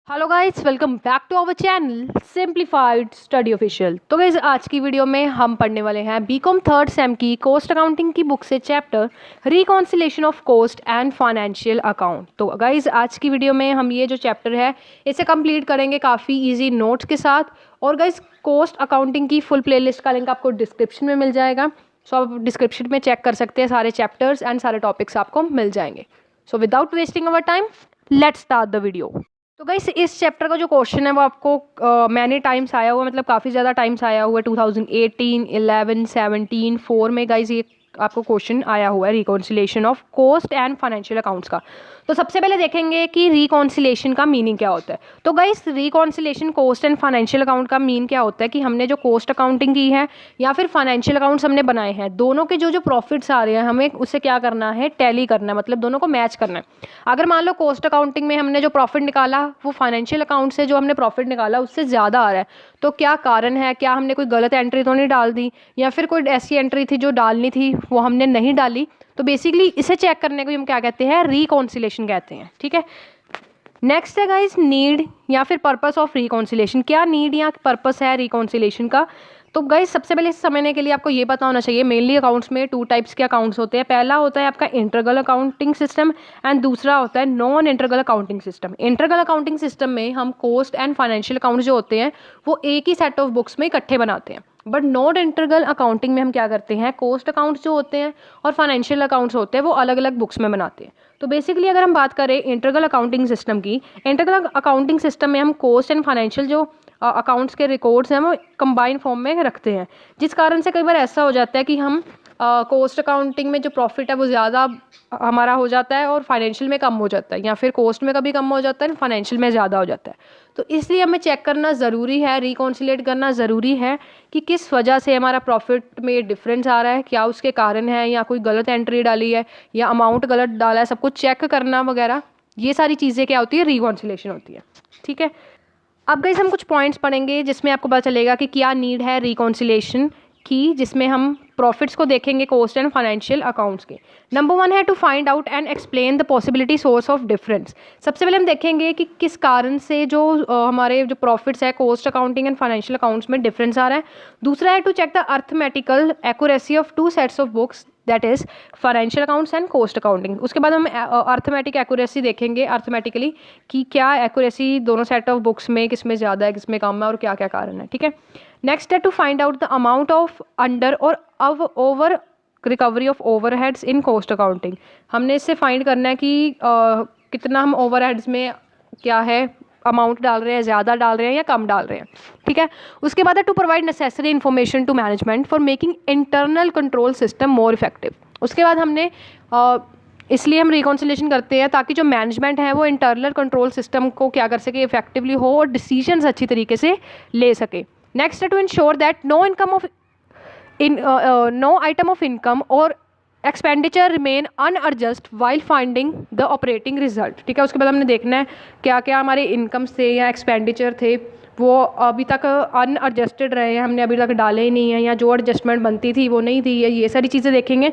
Hello guys, welcome back to our channel simplified study official. तो guys आज की video में हम पढ़ने वाले हैं बीकॉम थर्ड सेम की कोस्ट अकाउंटिंग की बुक से chapter reconciliation of cost and financial account. तो गाइस आज की वीडियो में हम ये जो चैप्टर है इसे कंप्लीट करेंगे काफ़ी इजी नोट्स के साथ। और गाइस कोस्ट अकाउंटिंग की फुल प्लेलिस्ट का लिंक आपको डिस्क्रिप्शन में मिल जाएगा। सो आप डिस्क्रिप्शन में चेक कर सकते हैं, सारे चैप्टर्स एंड सारे टॉपिक्स आपको मिल जाएंगे। So without wasting our time let's start the video. तो गाइस इस चैप्टर का जो क्वेश्चन है वो आपको मैनी टाइम्स आया हुआ, मतलब काफ़ी ज़्यादा टाइम्स आया हुआ है। 2018, 11, 17, 4 में गाइस ये आपको क्वेश्चन आया हुआ है reconciliation of cost and financial accounts का। तो सबसे पहले देखेंगे कि रिकॉन्सिलेशन का मीनिंग क्या होता है। तो guys reconciliation cost and financial account का मीन क्या होता है कि हमने जो कोस्ट अकाउंटिंग की है या फिर फाइनेंशियल अकाउंट्स हमने बनाए हैं, दोनों के जो जो प्रॉफिट्स आ रहे हैं हमें उससे क्या करना है, टैली करना है, मतलब दोनों को मैच करना है। अगर मान लो कोस्ट अकाउंटिंग में हमने जो प्रॉफिट निकाला वो फाइनेंशियल अकाउंट से जो हमने प्रॉफिट निकाला उससे ज़्यादा आ रहा है, तो क्या कारण है, क्या हमने कोई गलत एंट्री तो नहीं डाल दी या फिर कोई ऐसी एंट्री थी जो डालनी थी वो हमने नहीं डाली। तो बेसिकली इसे चेक करने को हम क्या कहते हैं, रिकॉन्सिलेशन कहते हैं। ठीक है, नेक्स्ट है गाइस नीड या फिर पर्पस ऑफ रिकॉन्सिलेशन। क्या नीड या पर्पस है रिकॉन्सिलेशन का। तो गाइस सबसे पहले समझने के लिए आपको ये पता होना चाहिए मेनली अकाउंट्स में 2 टाइप्स के अकाउंट्स होते हैं। पहला होता है आपका इंटरगल अकाउंटिंग सिस्टम एंड दूसरा होता है non integral accounting system. Integral accounting system में हम कोस्ट एंड फाइनेंशियल अकाउंट जो होते हैं वो एक ही सेट ऑफ बुक्स में इकट्ठे बनाते हैं। बट नॉन इंटरगल अकाउंटिंग में हम क्या करते हैं, कोस्ट अकाउंट्स जो होते हैं और फाइनेंशियल अकाउंट्स होते हैं वो अलग अलग बुक्स में बनाते हैं। तो बेसिकली अगर हम बात करें इंटरगल अकाउंटिंग सिस्टम की, इंटरगल अकाउंटिंग सिस्टम में हम कोस्ट एंड फाइनेंशियल जो अकाउंट्स के रिकॉर्ड्स हैं वो कंबाइन फॉर्म में रखते हैं, जिस कारण से कई बार ऐसा हो जाता है कि हम कोस्ट अकाउंटिंग में जो प्रॉफिट है वो ज़्यादा हमारा हो जाता है और फाइनेंशियल में कम हो जाता है, या फिर कोस्ट में कभी कम हो जाता है फाइनेंशियल में ज़्यादा हो जाता है। तो इसलिए हमें चेक करना ज़रूरी है, रिकॉन्सिलेट करना ज़रूरी है कि किस वजह से हमारा प्रॉफिट में डिफरेंस आ रहा है, क्या उसके कारण है, या कोई गलत एंट्री डाली है या अमाउंट गलत डाला है, सब कुछ चेक करना वगैरह, ये सारी चीज़ें क्या होती है, रिकॉन्सिलेशन होती है। ठीक है, अब गाइस हम कुछ पॉइंट्स पढ़ेंगे जिसमें आपको पता चलेगा कि क्या नीड है रिकॉन्सिलेशन की, जिसमें हम प्रॉफिट्स को देखेंगे कोस्ट एंड फाइनेंशियल अकाउंट्स के। नंबर 1 है to find out and explain the possibility source of difference. सबसे पहले हम देखेंगे कि किस कारण से जो हमारे जो प्रॉफिट्स है cost accounting and financial accounts में डिफरेंस आ रहा है। दूसरा है to check the arithmetical accuracy of 2 sets of books, that is financial accounts and cost accounting. उसके बाद हम अर्थमेटिक एक्यूरेसी देखेंगे, अर्थमेटिकली कि क्या एक्यूरेसी दोनों सेट ऑफ बुक्स में किस में ज़्यादा है, किस में कम है और क्या क्या कारण है। ठीक है, नेक्स्ट है to find out the amount of under और over recovery of overheads in cost accounting. हमने इससे फाइंड करना है कि कितना हम ओवरहेड्स में क्या है अमाउंट डाल रहे हैं, ज़्यादा डाल रहे हैं या कम डाल रहे हैं। ठीक है, उसके बाद है to provide necessary information to management for making internal control system more effective. उसके बाद हमने इसलिए हम रिकॉन्सिलेशन करते हैं ताकि जो मैनेजमेंट है वो इंटरनल कंट्रोल सिस्टम को क्या कर सके, इफेक्टिवली हो और डिसीजंस अच्छी तरीके से ले सके। नेक्स्ट है to ensure that no item of income और expenditure remain unadjust while finding the operating result. ठीक है, उसके बाद हमने देखना है क्या क्या हमारे इनकम्स थे या एक्सपेंडिचर थे वो अभी तक अनएडजस्टेड रहे हैं, हमने अभी तक डाले ही नहीं है, या जो एडजस्टमेंट बनती थी वो नहीं थी, ये सारी चीज़ें देखेंगे।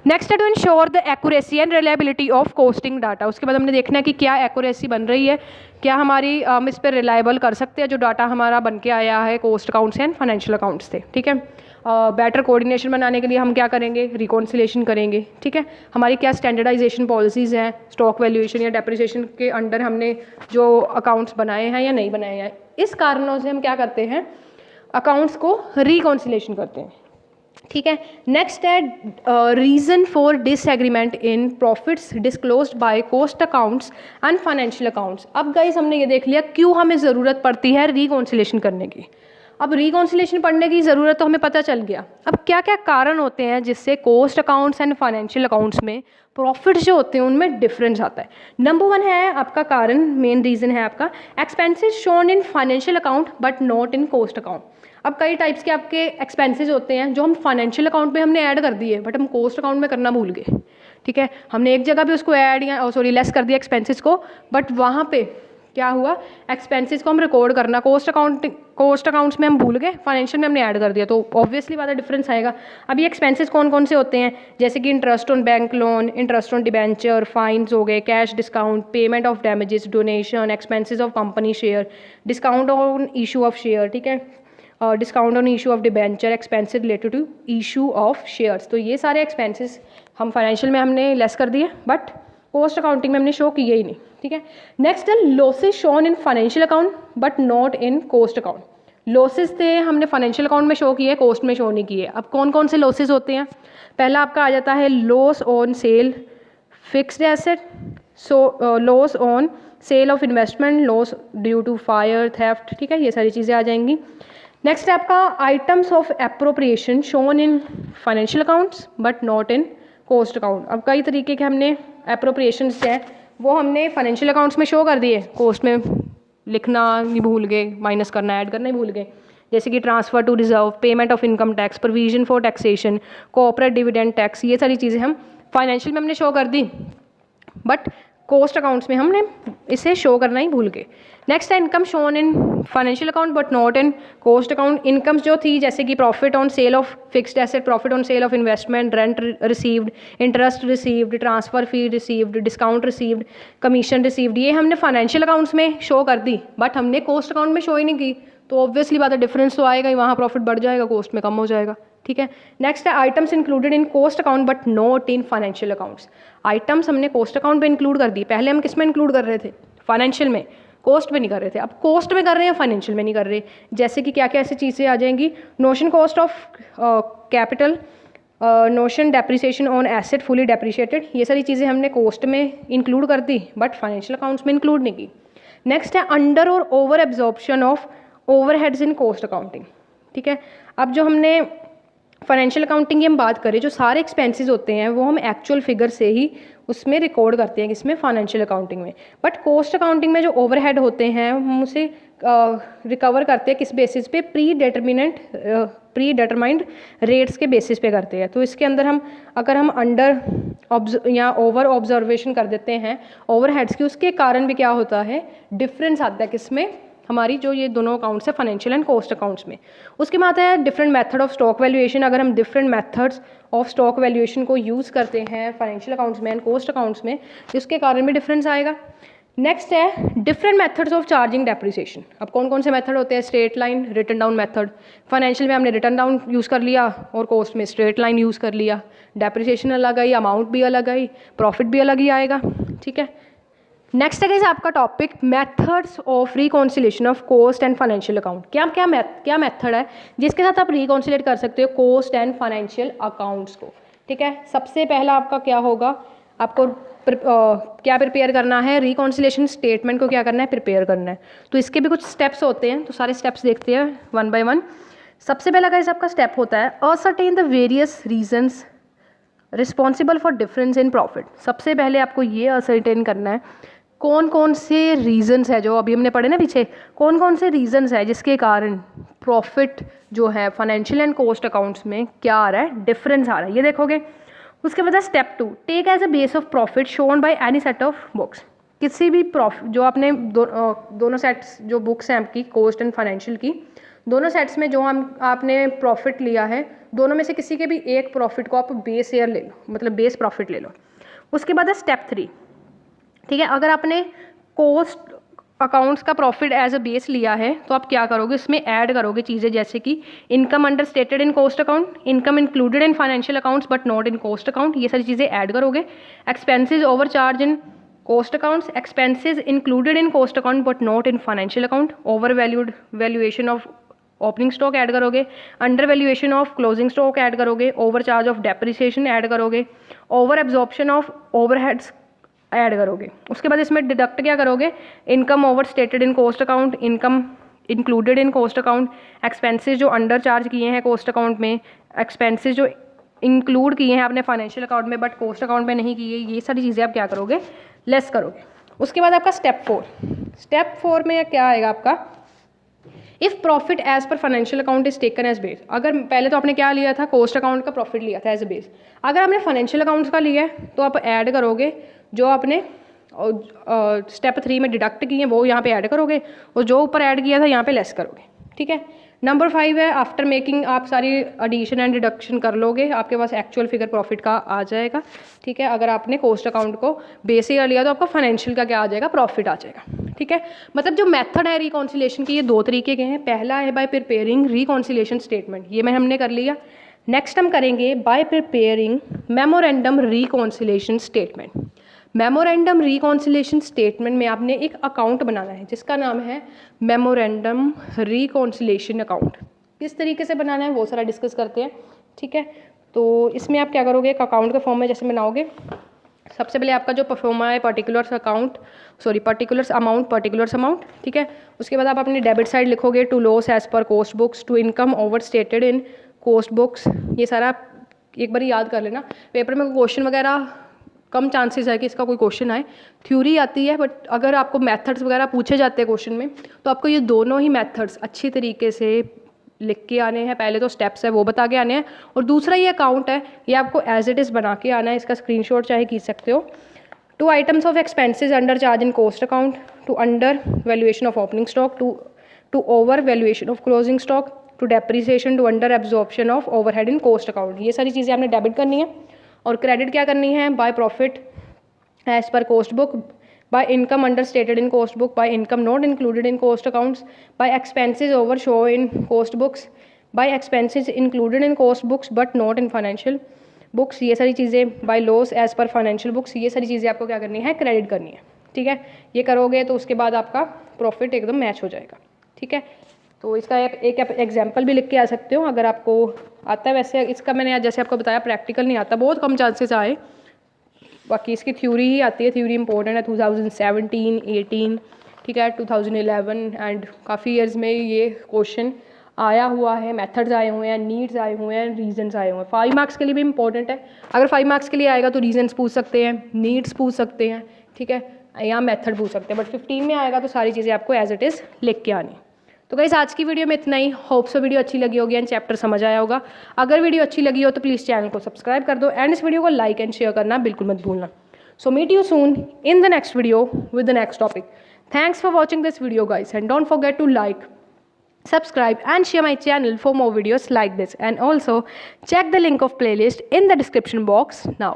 नेक्स्ट है to ensure the accuracy and reliability of costing data. उसके बाद हमने देखना है कि क्या एक्यूरेसी बन रही है, क्या हमारी हम इस पर रिलायबल कर सकते हैं जो डाटा हमारा बन के आया है cost accounts and financial accounts से। ठीक है, बेटर कोऑर्डिनेशन बनाने के लिए हम क्या करेंगे, रिकॉन्सिलेशन करेंगे। ठीक है, हमारी क्या स्टैंडर्डाइजेशन पॉलिसीज़ हैं, स्टॉक वैल्यूएशन या डेप्रिसिएशन के अंडर हमने जो अकाउंट्स बनाए हैं या नहीं बनाए हैं, इस कारणों से हम क्या करते हैं, अकाउंट्स को रिकॉन्सिलेशन करते हैं। ठीक है, नेक्स्ट है reason for disagreement in profits disclosed by cost accounts and financial accounts. अब गाइस हमने ये देख लिया क्यों हमें ज़रूरत पड़ती है रिकॉन्सिलेशन करने की। अब रिकॉन्सिलेशन पढ़ने की ज़रूरत तो हमें पता चल गया, अब क्या क्या कारण होते हैं जिससे cost accounts and financial accounts में प्रॉफिट्स जो होते हैं उनमें डिफरेंस आता है। नंबर 1 है आपका कारण, मेन रीज़न है आपका expenses shown in financial account but not in cost account. अब कई टाइप्स के आपके एक्सपेंसेस होते हैं जो हम फाइनेंशियल अकाउंट में हमने ऐड कर दिए बट हम कोस्ट अकाउंट में करना भूल गए। ठीक है, हमने एक जगह पे उसको ऐड या लेस कर दिया एक्सपेंसेस को, बट वहाँ पे क्या हुआ, एक्सपेंसेस को हम रिकॉर्ड करना, कोस्ट अकाउंट्स में हम भूल गए, फाइनेंशियल में हमने ऐड कर दिया, तो ऑब्वियसली बात है डिफरेंस आएगा। अब ये एक्सपेंसेस कौन कौन से होते हैं, जैसे कि interest on bank loan, interest on debenture, fines हो गए, cash discount, payment of damages, donation, expenses of company share, discount on issue of share, ठीक है, discount on issue of debenture, expenses related to issue of shares. तो ये सारे expenses हम financial में हमने लेस कर दिए, बट कोस्ट अकाउंटिंग में हमने शो किए ही नहीं, ठीक है। नेक्स्ट है losses shown in financial account but not in cost account. Losses थे हमने फाइनेंशियल अकाउंट में शो किए, कोस्ट में शो नहीं किए। अब कौन कौन से लॉसेस होते हैं, पहला आपका आ जाता है loss on sale fixed asset, so loss on sale of investment, loss due to fire, theft, ठीक है, ये सारी चीज़ें आ जाएंगी। नेक्स्ट है आपका items of appropriation shown in financial accounts but not in cost account. अब कई तरीके के हमने एप्रोप्रिएशंस हैं वो हमने फाइनेंशियल अकाउंट्स में शो कर दिए, कोस्ट में लिखना नहीं भूल गए, माइनस करना ऐड करना ही भूल गए, जैसे कि transfer to reserve, payment of income tax, provision for taxation, corporate dividend tax, ये सारी चीज़ें हम फाइनेंशियल में हमने शो कर दी, बट कोस्ट अकाउंट्स में हमने इसे शो करना ही भूल गए। नेक्स्ट है income shown in financial account but not in cost account. Incomes जो थी जैसे कि profit on sale of fixed asset, profit on sale of investment, rent received, interest received, transfer fee received, discount received, commission received, ये हमने financial accounts में show कर दी, but हमने कोस्ट अकाउंट में शो ही नहीं की, तो ऑब्वियसली बात है डिफरेंस तो आएगा ही, वहाँ प्रॉफिट बढ़ जाएगा, कोस्ट में कम हो जाएगा, ठीक है। नेक्स्ट है items included in cost account but not in financial accounts. Items हमने कोस्ट अकाउंट में इंक्लूड कर दी, पहले हम किस में इंक्लूड कर रहे थे, फाइनेंशियल में, कोस्ट में नहीं कर रहे थे, अब कोस्ट में कर रहे हैं, फाइनेंशियल में नहीं कर रहे। जैसे कि क्या क्या ऐसी चीज़ें आ जाएंगी, notion cost of capital, notion depreciation on asset fully depreciated, ये सारी चीज़ें हमने कोस्ट में इंक्लूड कर दी बट फाइनेंशियल अकाउंट्स में इंक्लूड नहीं की। नेक्स्ट है अंडर और over absorption of overheads in cost accounting, ठीक है। अब जो हमने फाइनेंशियल अकाउंटिंग की हम बात करें, जो सारे एक्सपेंसेस होते हैं वो हम एक्चुअल फिगर से ही उसमें रिकॉर्ड करते हैं, किसमें, फाइनेंशियल अकाउंटिंग में। बट कोस्ट अकाउंटिंग में जो ओवरहेड होते हैं हम उसे रिकवर करते हैं किस बेसिस पे, प्री डिटरमाइंड रेट्स के बेसिस पे करते हैं। तो इसके अंदर हम अगर हम अंडर या ओवर ऑब्जर्वेशन कर देते हैं ओवरहेड्स की, उसके कारण भी क्या होता है, डिफरेंस आता है किसमें, हमारी जो ये दोनों अकाउंट्स है फाइनेंशियल एंड कोस्ट अकाउंट्स में। उसके बाद है different method of stock valuation, अगर हम different methods of stock valuation को यूज़ करते हैं फाइनेंशियल अकाउंट्स में एंड कोस्ट अकाउंट्स में, उसके कारण भी डिफरेंस आएगा। नेक्स्ट है different methods of charging depreciation. अब कौन कौन से मेथड होते हैं, straight line, return down method. Financial में हमने रिटर्न डाउन यूज़ कर लिया और कोस्ट में स्ट्रेट लाइन यूज़ कर लिया, डेप्रिसिएशन अलग आई, अमाउंट भी अलग आई, प्रॉफिट भी अलग ही आएगा, ठीक है। नेक्स्ट है आपका topic methods of reconciliation of cost and financial account. क्या मेथड है जिसके साथ आप रिकॉन्सिलेट कर सकते हो कोस्ट एंड फाइनेंशियल अकाउंट्स को, ठीक है। सबसे पहला आपका क्या होगा, आपको क्या प्रिपेयर करना है, रिकॉन्सिलेशन स्टेटमेंट को क्या करना है, प्रिपेयर करना है। तो इसके भी कुछ स्टेप्स होते हैं, तो सारे स्टेप्स देखते हैं वन बाय वन। सबसे पहला गाइस आपका स्टेप होता है ascertain the various reasons responsible for difference in profit. सबसे पहले आपको ये असर्टेन करना है कौन कौन से रीजंस है, जो अभी हमने पढ़े ना पीछे, कौन कौन से रीजंस है जिसके कारण प्रॉफिट जो है फाइनेंशियल एंड कोस्ट अकाउंट्स में क्या आ रहा है, डिफरेंस आ रहा है, ये देखोगे। उसके बाद step 2, take as a base of profit shown by any set of books. किसी भी प्रॉफिट जो आपने दोनों सेट्स जो बुक्स हैं आपकी कोस्ट एंड फाइनेंशियल की, दोनों सेट्स में जो आपने प्रॉफिट लिया है, दोनों में से किसी के भी एक प्रॉफिट को आप बेस ईयर ले लो, मतलब बेस प्रॉफिट ले लो। उसके बाद है स्टेप 3, ठीक है। अगर आपने कोस्ट अकाउंट्स का प्रॉफिट एज अ बेस लिया है तो आप क्या करोगे, इसमें ऐड करोगे चीज़ें जैसे कि income under stated in cost account, income included in financial accounts but not in cost account, ये सारी चीज़ें ऐड करोगे। Expenses overcharge in cost accounts, expenses included in cost account but not in financial account, over valuation of opening stock add करोगे, under valuation of closing stock add करोगे, overcharge of depreciation add करोगे, over absorption of overheads add करोगे। उसके बाद इसमें deduct क्या करोगे, income over stated in cost account, income included in cost account, expenses जो अंडर चार्ज किए हैं कोस्ट अकाउंट में, एक्सपेंसेस जो इंक्लूड किए हैं आपने फाइनेंशियल अकाउंट में बट कोस्ट अकाउंट में नहीं किए, ये सारी चीज़ें आप क्या करोगे, लेस करोगे। उसके बाद आपका स्टेप 4 में क्या आएगा आपका, if profit as per financial account is taken as base. अगर पहले तो आपने क्या लिया था, कोस्ट अकाउंट का प्रॉफिट लिया था एज ए बेस, अगर आपने फाइनेंशियल अकाउंट्स का लिया है तो आप ऐड करोगे जो आपने और स्टेप 3 में डिडक्ट किए हैं वो यहाँ पे ऐड करोगे, और जो ऊपर ऐड किया था यहाँ पे लेस करोगे। ठीक है। नंबर 5 है आफ्टर मेकिंग, आप सारी एडिशन एंड डिडक्शन कर लोगे, आपके पास एक्चुअल फिगर प्रॉफिट का आ जाएगा। ठीक है। अगर आपने कॉस्ट अकाउंट को बेस से कर लिया तो आपका फाइनेंशियल का क्या आ जाएगा, प्रॉफिट आ जाएगा। ठीक है। मतलब जो मेथड है रिकॉन्सिलेशन की, ये 2 तरीके के हैं। पहला है बाय प्रिपेयरिंग रिकॉन्सिलेशन स्टेटमेंट, ये मैं हमने कर लिया। नेक्स्ट हम करेंगे bye preparing memorandum reconciliation statement. Memorandum reconciliation statement में आपने एक अकाउंट बनाना है जिसका नाम है मेमोरेंडम रिकॉन्सिलेशन अकाउंट। किस तरीके से बनाना है वो सारा डिस्कस करते हैं। ठीक है। तो इसमें आप क्या करोगे, एक अकाउंट के फॉर्म में जैसे बनाओगे, सबसे पहले आपका जो परफॉर्मा है पर्टिकुलर्स अमाउंट। ठीक है। उसके बाद आप अपनी डेबिट साइड लिखोगे to loss as per cost books, to income over stated in cost books. ये सारा एक बार याद कर लेना, पेपर में क्वेश्चन वगैरह कम चांसेस है कि इसका कोई क्वेश्चन आए। थ्योरी आती है, बट अगर आपको मेथड्स वगैरह पूछे जाते हैं क्वेश्चन में तो आपको ये दोनों ही मेथड्स अच्छी तरीके से लिख के आने हैं। पहले तो स्टेप्स है वो बता के आने हैं, और दूसरा ये अकाउंट है ये आपको एज इट इज़ बना के आना है। इसका स्क्रीनशॉट चाहे खींच सकते हो। 2 items of expenses under charge in cost account, to under valuation of opening stock, to over valuation of closing stock, to depreciation, to under absorption of overhead in cost account. ये सारी चीज़ें आपने debit करनी है। और credit क्या करनी है, by profit as per cost book, by income under stated in cost book, by income not included in cost accounts, by expenses over show in cost books, by expenses included in cost books but not in financial books. ये सारी चीज़ें by loss as per financial books, ये सारी चीज़ें आपको क्या करनी है, क्रेडिट करनी है। ठीक है। ये करोगे तो उसके बाद आपका प्रॉफिट एकदम मैच हो जाएगा। ठीक है। तो इसका एक एग्जाम्पल भी लिख के आ सकते हो अगर आपको आता है। वैसे इसका मैंने जैसे आपको बताया प्रैक्टिकल नहीं आता, बहुत कम चांसेस आए, बाकी इसकी थ्योरी ही आती है। थ्योरी इंपॉर्टेंट है 2017, 18, ठीक है, 2011 एंड काफ़ी ईयर्स में ये क्वेश्चन आया हुआ है। मेथड्स आए हुए हैं, नीड्स आए हुए हैं, रीजंस आए हुए हैं। 5 मार्क्स के लिए भी इंपॉर्टेंट है। अगर 5 मार्क्स के लिए आएगा तो रीजंस पूछ सकते हैं, नीड्स पूछ सकते हैं, ठीक है, या मेथड पूछ सकते हैं। बट 15 में आएगा तो सारी चीज़ें आपको एज इट इज़ लिख के आनी। तो गाइस आज की वीडियो में इतना ही। होप सो वीडियो अच्छी लगी होगी एंड चैप्टर समझ आया होगा। अगर वीडियो अच्छी लगी हो तो प्लीज़ चैनल को सब्सक्राइब कर दो एंड इस वीडियो को लाइक एंड शेयर करना बिल्कुल मत भूलना। So meet you soon in the next video with the next topic. Thanks for watching this video guys, and don't forget to like, subscribe and share my channel for more videos like this, and also check the link of playlist in the description box now.